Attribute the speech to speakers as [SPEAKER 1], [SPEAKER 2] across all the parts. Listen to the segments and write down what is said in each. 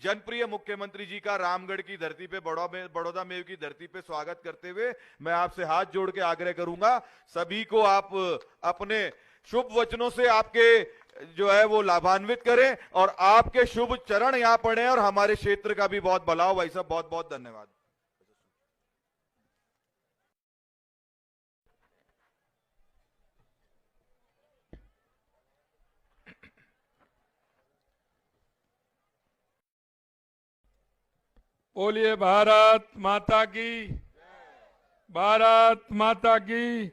[SPEAKER 1] जनप्रिय मुख्यमंत्री जी का रामगढ़ की धरती पे बड़ौदा मेव की धरती पे स्वागत करते हुए मैं आपसे हाथ जोड़ के आग्रह करूंगा, सभी को आप अपने शुभ वचनों से आपके जो है वो लाभान्वित करें और आपके शुभ चरण यहां पड़े और हमारे क्षेत्र का भी बहुत भला हो। भाई साहब बहुत बहुत धन्यवाद।
[SPEAKER 2] बोलिए भारत माता की, भारत माता की,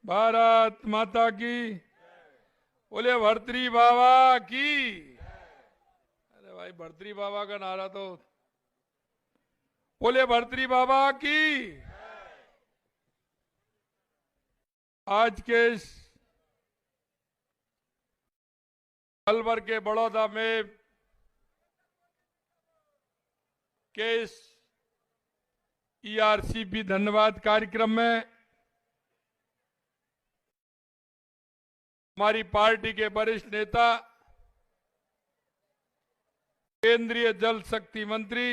[SPEAKER 2] भारत माता की। बोलिए भर्तरी बाबा की। अरे भाई भर्तरी बाबा का नारा तो बोलिए भर्तरी बाबा की। आज के इस अलवर के बड़ौदा में के इस ईआरसीपी धन्यवाद कार्यक्रम में हमारी पार्टी के वरिष्ठ नेता केंद्रीय जल शक्ति मंत्री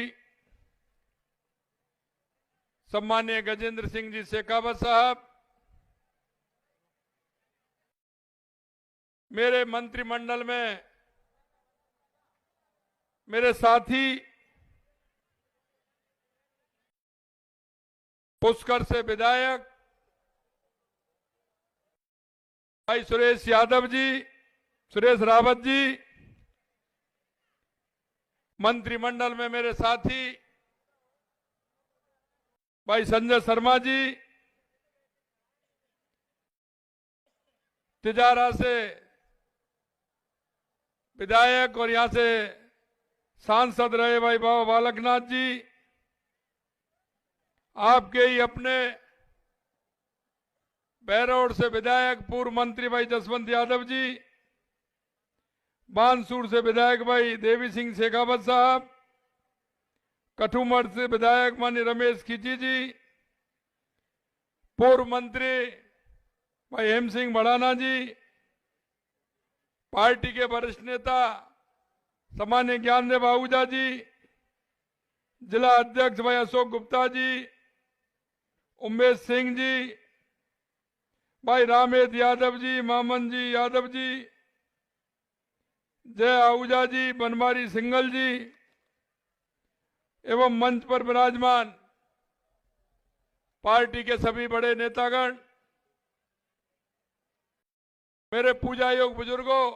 [SPEAKER 2] सम्माननीय गजेंद्र सिंह जी शेखावत साहब, मेरे मंत्रिमंडल में मेरे साथी पुष्कर से विधायक भाई सुरेश यादव जी, सुरेश रावत जी, मंत्रिमंडल में मेरे साथी भाई संजय शर्मा जी, तिजारा से विधायक और यहां से सांसद रहे भाई बाबा बालकनाथ जी, आपके ही अपने बहरौड़ से विधायक पूर्व मंत्री भाई जसवंत यादव जी, बानसूर से विधायक भाई देवी सिंह शेखावत साहब, कठुमर से विधायक माननीय रमेश खिची जी, पूर्व मंत्री भाई हेम सिंह भड़ाना जी, पार्टी के वरिष्ठ नेता सामान्य ज्ञानदेव आहूजा जी, जिला अध्यक्ष भाई अशोक गुप्ता जी, उमेश सिंह जी, भाई रामेद यादव जी, मामन जी यादव जी, जय आहूजा जी, बनवारी सिंगल जी एवं मंच पर विराजमान पार्टी के सभी बड़े नेतागण, मेरे पूजा योग बुजुर्गों,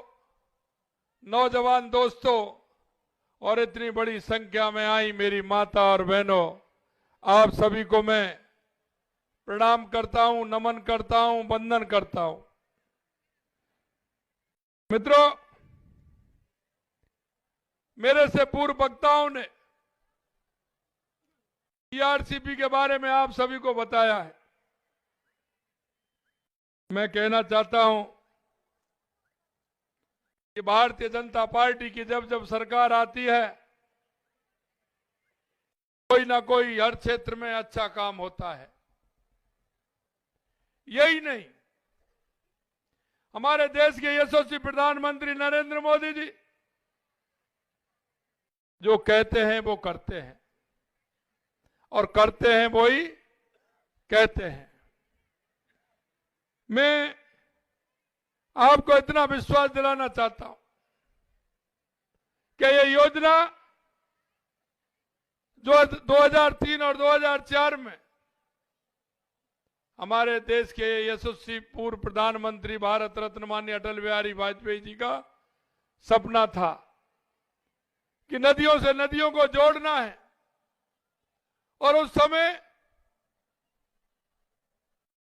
[SPEAKER 2] नौजवान दोस्तों और इतनी बड़ी संख्या में आई मेरी माता और बहनों, आप सभी को मैं प्रणाम करता हूं, नमन करता हूं, वंदन करता हूं। मित्रों, मेरे से पूर्व वक्ताओं ने ईआरसीपी के बारे में आप सभी को बताया है। मैं कहना चाहता हूं कि भारतीय जनता पार्टी की जब जब सरकार आती है, कोई ना कोई हर क्षेत्र में अच्छा काम होता है। यही नहीं, हमारे देश के यशस्वी प्रधानमंत्री नरेंद्र मोदी जी जो कहते हैं वो करते हैं और करते हैं वो ही कहते हैं। मैं आपको इतना विश्वास दिलाना चाहता हूं कि ये योजना जो 2003 और 2004 में हमारे देश के यशस्वी पूर्व प्रधानमंत्री भारत रत्न माननीय अटल बिहारी वाजपेयी जी का सपना था कि नदियों से नदियों को जोड़ना है, और उस समय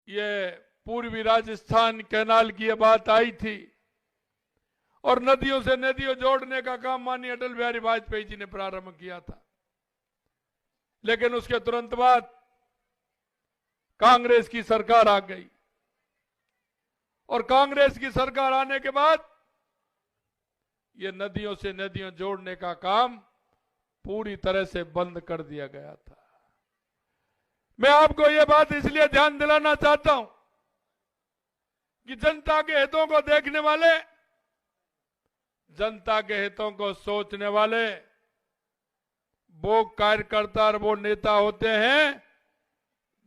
[SPEAKER 2] ये पूर्वी राजस्थान कैनाल की बात आई थी और नदियों से नदियों जोड़ने का काम माननीय अटल बिहारी वाजपेयी जी ने प्रारंभ किया था। लेकिन उसके तुरंत बाद कांग्रेस की सरकार आ गई और कांग्रेस की सरकार आने के बाद ये नदियों से नदियों जोड़ने का काम पूरी तरह से बंद कर दिया गया था। मैं आपको ये बात इसलिए ध्यान दिलाना चाहता हूं कि जनता के हितों को देखने वाले, जनता के हितों को सोचने वाले वो कार्यकर्ता और वो नेता होते हैं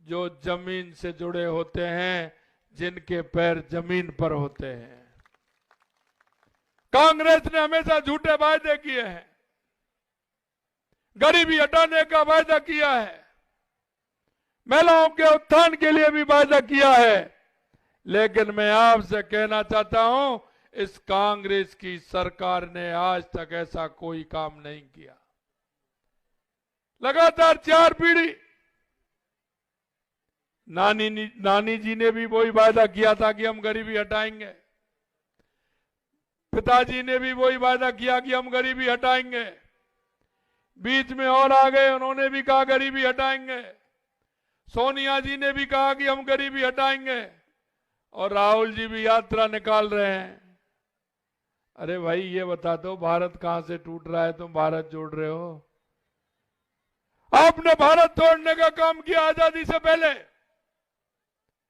[SPEAKER 2] जो जमीन से जुड़े होते हैं, जिनके पैर जमीन पर होते हैं। कांग्रेस ने हमेशा झूठे वायदे किए हैं, गरीबी हटाने का वायदा किया है, महिलाओं के उत्थान के लिए भी वायदा किया है, लेकिन मैं आपसे कहना चाहता हूं इस कांग्रेस की सरकार ने आज तक ऐसा कोई काम नहीं किया। लगातार 4 पीढ़ी नानी जी ने भी वही वायदा किया था कि हम गरीबी हटाएंगे, पिताजी ने भी वही वायदा किया कि हम गरीबी हटाएंगे, बीच में और आ गए, उन्होंने भी कहा गरीबी हटाएंगे, सोनिया जी ने भी कहा कि हम गरीबी हटाएंगे, और राहुल जी भी यात्रा निकाल रहे हैं। अरे भाई ये बता दो भारत कहां से टूट रहा है, तुम भारत जोड़ रहे हो। आपने भारत तोड़ने का काम किया आजादी से पहले।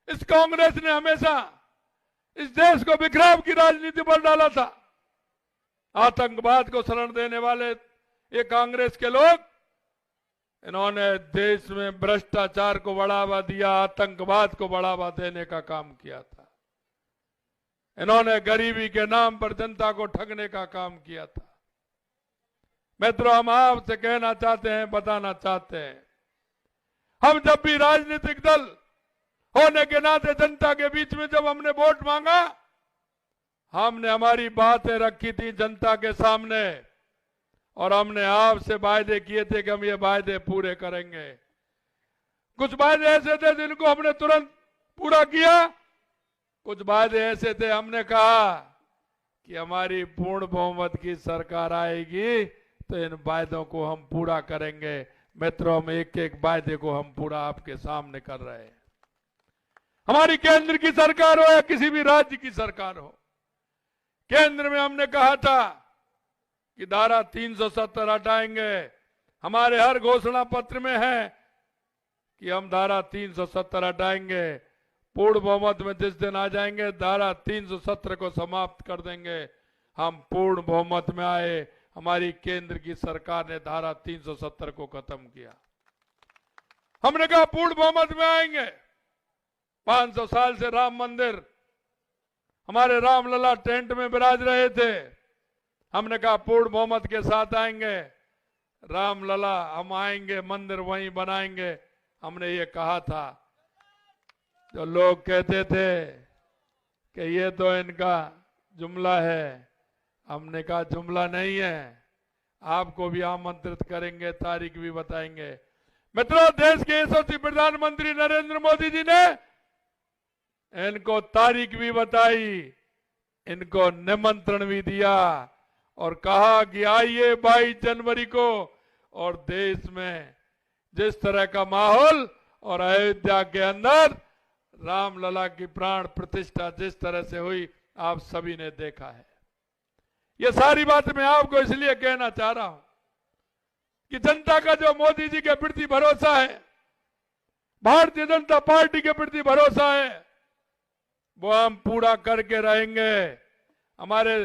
[SPEAKER 2] इस कांग्रेस ने हमेशा इस देश को बिखराव की राजनीति पर डाला था। आतंकवाद को शरण देने वाले ये कांग्रेस के लोग, इन्होंने देश में भ्रष्टाचार को बढ़ावा दिया, आतंकवाद को बढ़ावा देने का काम किया था। इन्होंने गरीबी के नाम पर जनता को ठगने का काम किया था। मित्रों, हम आपसे कहना चाहते हैं, बताना चाहते हैं, हम जब भी राजनीतिक दल होने के नाते जनता के बीच में जब हमने वोट मांगा, हमने हमारी बातें रखी थी जनता के सामने, और हमने आपसे वायदे किए थे कि हम ये वायदे पूरे करेंगे। कुछ वायदे ऐसे थे जिनको हमने तुरंत पूरा किया, कुछ वायदे ऐसे थे हमने कहा कि हमारी पूर्ण बहुमत की सरकार आएगी तो इन वायदों को हम पूरा करेंगे। मित्रों, हम एक एक वायदे को हम पूरा आपके सामने कर रहे हैं। हमारी केंद्र की सरकार हो या किसी भी राज्य की सरकार हो, केंद्र में हमने कहा था कि धारा 370 हटाएंगे। हमारे हर घोषणा पत्र में है कि हम धारा 370 हटाएंगे। पूर्ण बहुमत में जिस दिन आ जाएंगे धारा 370 को समाप्त कर देंगे। हम पूर्ण बहुमत में आए, हमारी केंद्र की सरकार ने धारा 370 को खत्म किया। हमने कहा पूर्ण बहुमत में आएंगे। 500 साल से राम मंदिर, हमारे रामलला टेंट में विराज रहे थे। हमने कहा पूर्ण बहुमत के साथ आएंगे, रामलला हम आएंगे, मंदिर वहीं बनाएंगे। हमने ये कहा था। जो लोग कहते थे कि ये तो इनका जुमला है, हमने कहा जुमला नहीं है, आपको भी आमंत्रित करेंगे, तारीख भी बताएंगे। मित्रों, देश के यशस्वी प्रधानमंत्री नरेंद्र मोदी जी ने इनको तारीख भी बताई, इनको निमंत्रण भी दिया और कहा कि आइए 22 जनवरी को। और देश में जिस तरह का माहौल और अयोध्या के अंदर रामलला की प्राण प्रतिष्ठा जिस तरह से हुई, आप सभी ने देखा है। ये सारी बात मैं आपको इसलिए कहना चाह रहा हूं कि जनता का जो मोदी जी के प्रति भरोसा है, भारतीय जनता पार्टी के प्रति भरोसा है, वो हम पूरा करके रहेंगे। हमारे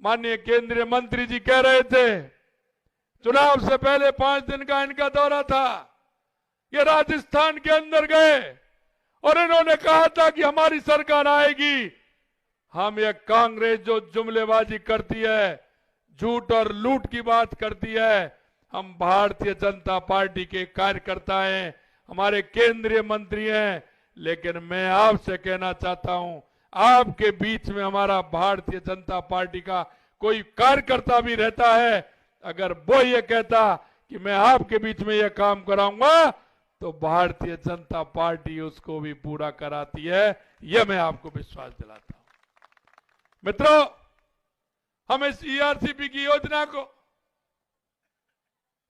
[SPEAKER 2] माननीय केंद्रीय मंत्री जी कह रहे थे, चुनाव से पहले 5 दिन का इनका दौरा था, ये राजस्थान के अंदर गए और इन्होंने कहा था कि हमारी सरकार आएगी। हम ये कांग्रेस जो जुमलेबाजी करती है, झूठ और लूट की बात करती है, हम भारतीय जनता पार्टी के कार्यकर्ता हैं, हमारे केंद्रीय मंत्री हैं। लेकिन मैं आपसे कहना चाहता हूं, आपके बीच में हमारा भारतीय जनता पार्टी का कोई कार्यकर्ता भी रहता है, अगर वो ये कहता कि मैं आपके बीच में ये काम कराऊंगा, तो भारतीय जनता पार्टी उसको भी पूरा कराती है। यह मैं आपको विश्वास दिलाता हूं। मित्रों, हम इस ईआरसीपी की योजना को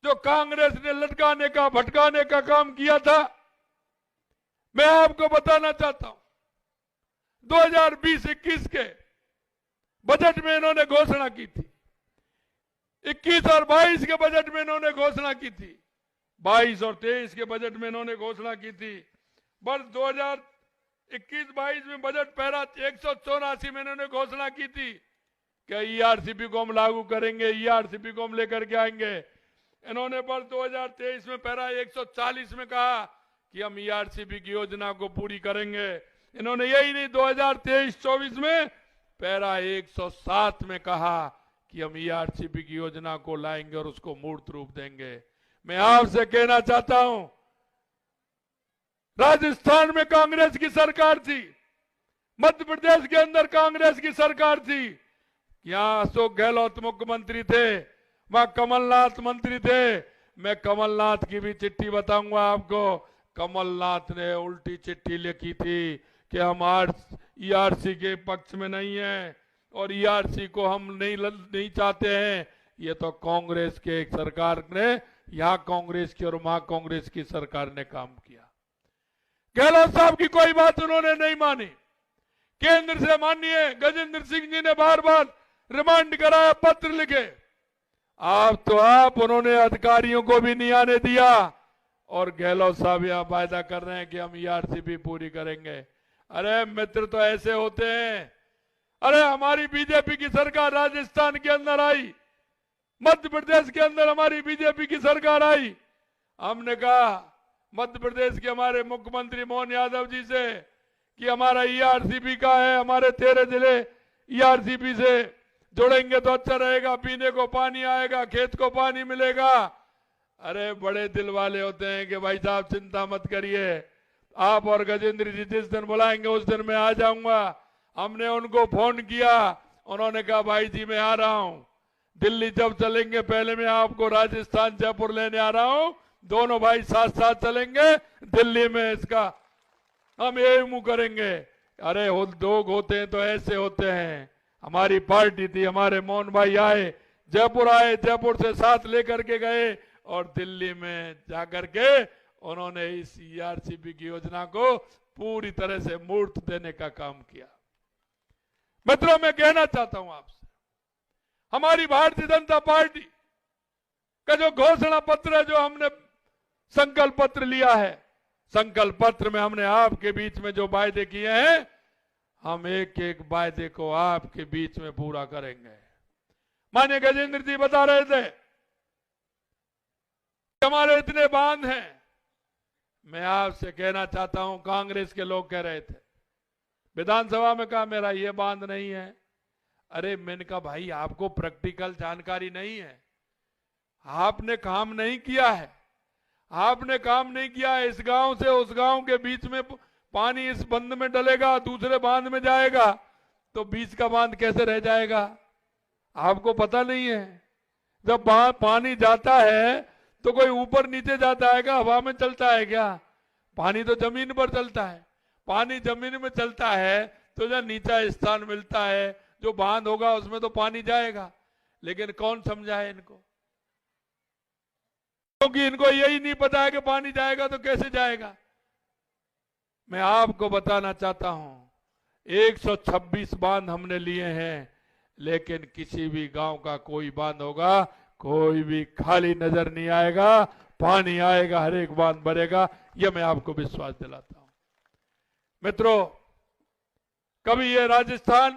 [SPEAKER 2] जो कांग्रेस ने लटकाने का, भटकाने का काम किया था, मैं आपको बताना चाहता हूं, 2020-21 के बजट में इन्होंने घोषणा की थी, 21 और 22 के बजट में इन्होंने घोषणा की थी, 22 और 23 के बजट में इन्होंने घोषणा की थी। वर्ष 2021-22 में बजट पैरा 184 में इन्होंने घोषणा की थी कि ईआरसीपी को हम लागू करेंगे, ईआरसीपी को हम लेकर के आएंगे। इन्होंने वर्ष 2023 में पैरा 140 में कहा कि हम ईआरसीपी की योजना को पूरी करेंगे। इन्होंने यही नहीं 2023-24 में पैरा 107 में कहा कि हम ईआरसीपी की योजना को लाएंगे और उसको मूर्त रूप देंगे। मैं आपसे कहना चाहता हूं, राजस्थान में कांग्रेस की सरकार थी, मध्य प्रदेश के अंदर कांग्रेस की सरकार थी, यहां अशोक गहलोत मुख्यमंत्री थे, वहां कमलनाथ मंत्री थे। मैं कमलनाथ की भी चिट्ठी बताऊंगा आपको। कमलनाथ ने उल्टी चिट्ठी लिखी थी कि हम ईआरसी के पक्ष में नहीं है और ईआरसी को हम नहीं चाहते हैं। ये तो कांग्रेस के एक सरकार ने, यहां कांग्रेस की और वहां कांग्रेस की सरकार ने काम किया। गहलोत साहब की कोई बात उन्होंने नहीं मानी। केंद्र से माननीय गजेंद्र सिंह जी ने बार बार रिमांड कराया, पत्र लिखे, उन्होंने अधिकारियों को भी नहीं आने दिया और गहलोत साहब यह वायदा कर रहे हैं कि हम ईआरसीपी पूरी करेंगे। अरे मित्र तो ऐसे होते हैं। अरे हमारी बीजेपी की सरकार राजस्थान के अंदर आई, मध्य प्रदेश के अंदर हमारी बीजेपी की सरकार आई। हमने कहा मध्य प्रदेश के हमारे मुख्यमंत्री मोहन यादव जी से कि हमारा ईआरसीपी का है, हमारे 13 जिले ईआरसीपी से जोड़ेंगे तो अच्छा रहेगा, पीने को पानी आएगा, खेत को पानी मिलेगा। अरे बड़े दिल वाले होते हैं कि भाई साहब चिंता मत करिए, आप और गजेंद्र जी जिस दिन बुलाएंगे उस दिन मैं आ जाऊंगा। हमने उनको फोन किया, उन्होंने कहा भाई जी मैं आ रहा हूं, दिल्ली जब चलेंगे पहले मैं आपको राजस्थान जयपुर लेने आ रहा हूं, दोनों भाई साथ साथ चलेंगे दिल्ली में, इसका हम एमू करेंगे। अरे लोग होते हैं तो ऐसे होते हैं। हमारी पार्टी थी, हमारे मोहन भाई आए, जयपुर से साथ लेकर के गए और दिल्ली में जाकर के उन्होंने इस ईआरसीपी की योजना को पूरी तरह से मूर्त देने का काम किया। मित्रों मैं कहना चाहता हूं आपसे, हमारी भारतीय जनता पार्टी का जो घोषणा पत्र है, जो हमने संकल्प पत्र लिया है, संकल्प पत्र में हमने आपके बीच में जो वायदे किए हैं, हम एक एक वायदे को आपके बीच में पूरा करेंगे। माननीय गजेंद्र जी बता रहे थे हमारे इतने बांध हैं। मैं आपसे कहना चाहता हूं, कांग्रेस के लोग कह रहे थे विधानसभा में, कहा मेरा ये बांध नहीं है। अरे मैंने कहा भाई आपको प्रैक्टिकल जानकारी नहीं है, आपने काम नहीं किया है, आपने काम नहीं किया है। इस गांव से उस गांव के बीच में पानी इस बंद में डलेगा, दूसरे बांध में जाएगा, तो बीच का बांध कैसे रह जाएगा? आपको पता नहीं है। जब पानी जाता है तो कोई ऊपर नीचे जाता है क्या, हवा में चलता है क्या? पानी तो जमीन पर चलता है। पानी जमीन में चलता है तो जब नीचा स्थान मिलता है, जो बांध होगा उसमें तो पानी जाएगा। लेकिन कौन समझाए इनको, क्योंकि इनको यही नहीं पता है कि पानी जाएगा तो कैसे जाएगा। मैं आपको बताना चाहता हूं 126 बांध हमने लिए हैं, लेकिन किसी भी गांव का कोई बांध होगा, कोई भी खाली नजर नहीं आएगा, पानी आएगा, हर एक बांध भरेगा, यह मैं आपको विश्वास दिलाता हूं। मित्रों, कभी ये राजस्थान,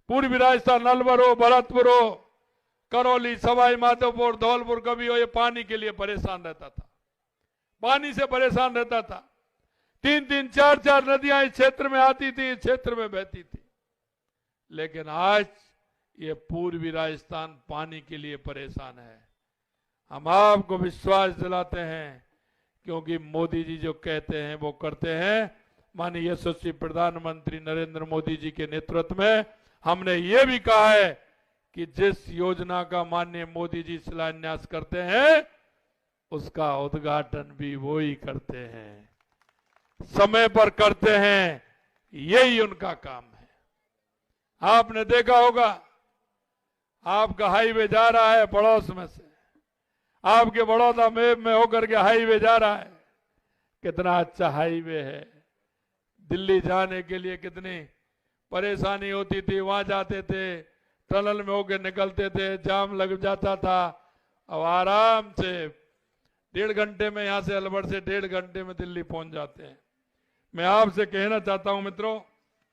[SPEAKER 2] पूर्वी राजस्थान, नलवर हो, भरतपुर हो, करौली, सवाई माधोपुर, धौलपुर, कभी हो, ये पानी के लिए परेशान रहता था, पानी से परेशान रहता था। 3-3, 4-4 नदियां इस क्षेत्र में आती थी, इस क्षेत्र में बहती थी। लेकिन आज ये पूर्वी राजस्थान पानी के लिए परेशान है। हम आपको विश्वास दिलाते हैं, क्योंकि मोदी जी जो कहते हैं वो करते हैं। माननीय यशस्वी प्रधानमंत्री नरेंद्र मोदी जी के नेतृत्व में हमने ये भी कहा है कि जिस योजना का माननीय मोदी जी शिलान्यास करते हैं, उसका उद्घाटन भी वो ही करते हैं, समय पर करते हैं, यही उनका काम है। आपने देखा होगा, आपका हाईवे जा रहा है पड़ोस में से, आपके बड़ौदा में होकर के हाईवे जा रहा है, कितना अच्छा हाईवे है। दिल्ली जाने के लिए कितनी परेशानी होती थी, वहां जाते थे, टनल में होकर निकलते थे, जाम लग जाता था। अब आराम से 1.5 घंटे में, यहां से अलवर से 1.5 घंटे में दिल्ली पहुंच जाते हैं। मैं आपसे कहना चाहता हूं मित्रों,